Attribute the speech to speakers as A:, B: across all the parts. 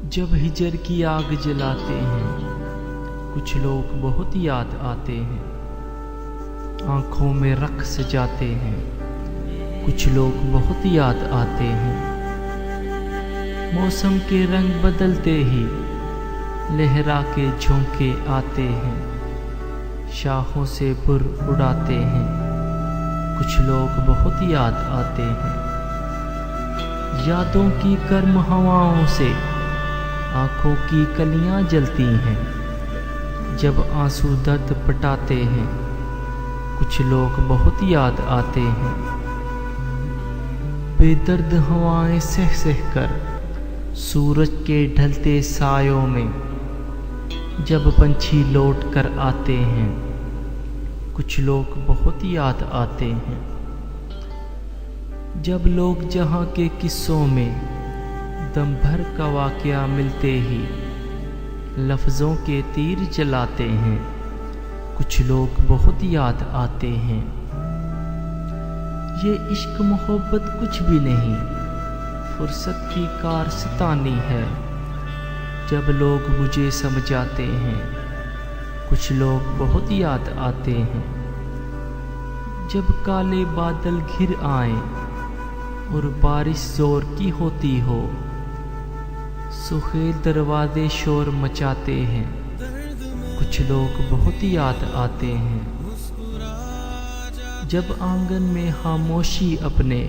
A: जब हिजर की आग जलाते हैं कुछ लोग बहुत याद आते हैं। आँखों में रक़्स सजाते हैं कुछ लोग बहुत याद आते हैं। मौसम के रंग बदलते ही लहरा के झोंके आते हैं। शाहों से बुर उड़ाते हैं कुछ लोग बहुत याद आते हैं। यादों की गर्म हवाओं से आँखों की कलियां जलती हैं। जब आंसू दर्द पटाते हैं कुछ लोग बहुत याद आते हैं। बेदर्द हवाएं सह सह कर सूरज के ढलते सायों में जब पंछी लौट कर आते हैं कुछ लोग बहुत याद आते हैं। जब लोग जहां के किस्सों में दम भर का वाक़या मिलते ही लफ्ज़ों के तीर जलाते हैं कुछ लोग बहुत याद आते हैं। ये इश्क मोहब्बत कुछ भी नहीं, फुर्सत की कारस्तानी है। जब लोग मुझे समझाते हैं कुछ लोग बहुत याद आते हैं। जब काले बादल घिर आए और बारिश जोर की होती हो, सुखेल दरवाजे शोर मचाते हैं कुछ लोग बहुत याद आते हैं। जब आंगन में खामोशी अपने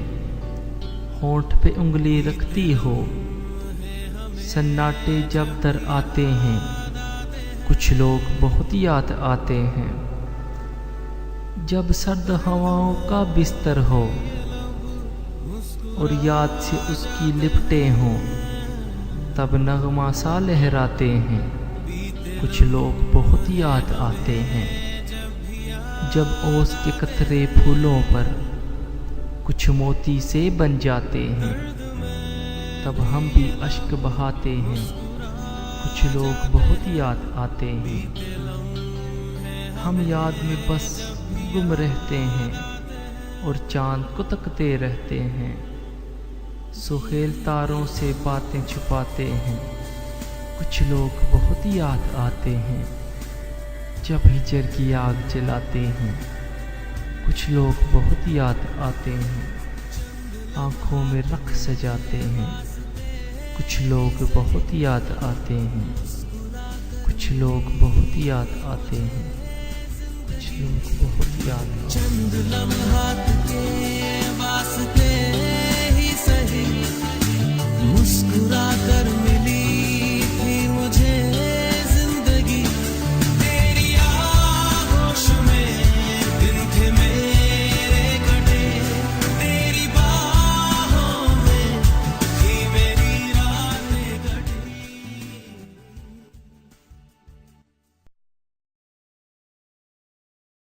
A: होंठ पे उंगली रखती हो, सन्नाटे जब दर आते हैं कुछ लोग बहुत याद आते हैं। जब सर्द हवाओं का बिस्तर हो और याद से उसकी लिपटे हों, तब नगमा सा लहराते हैं कुछ लोग बहुत याद आते हैं। जब ओस के कतरे फूलों पर कुछ मोती से बन जाते हैं, तब हम भी अश्क बहाते हैं कुछ लोग बहुत याद आते हैं। हम याद में बस गुम रहते हैं और चांद को तकते रहते हैं। सुहेल तारों से बातें छुपाते हैं कुछ लोग बहुत याद आते हैं। जब हिजर की आग जलाते हैं कुछ लोग बहुत याद आते हैं। आँखों में रक़्स सजाते हैं कुछ लोग बहुत याद आते हैं। कुछ लोग बहुत याद आते हैं, कुछ लोग बहुत याद आते हैं।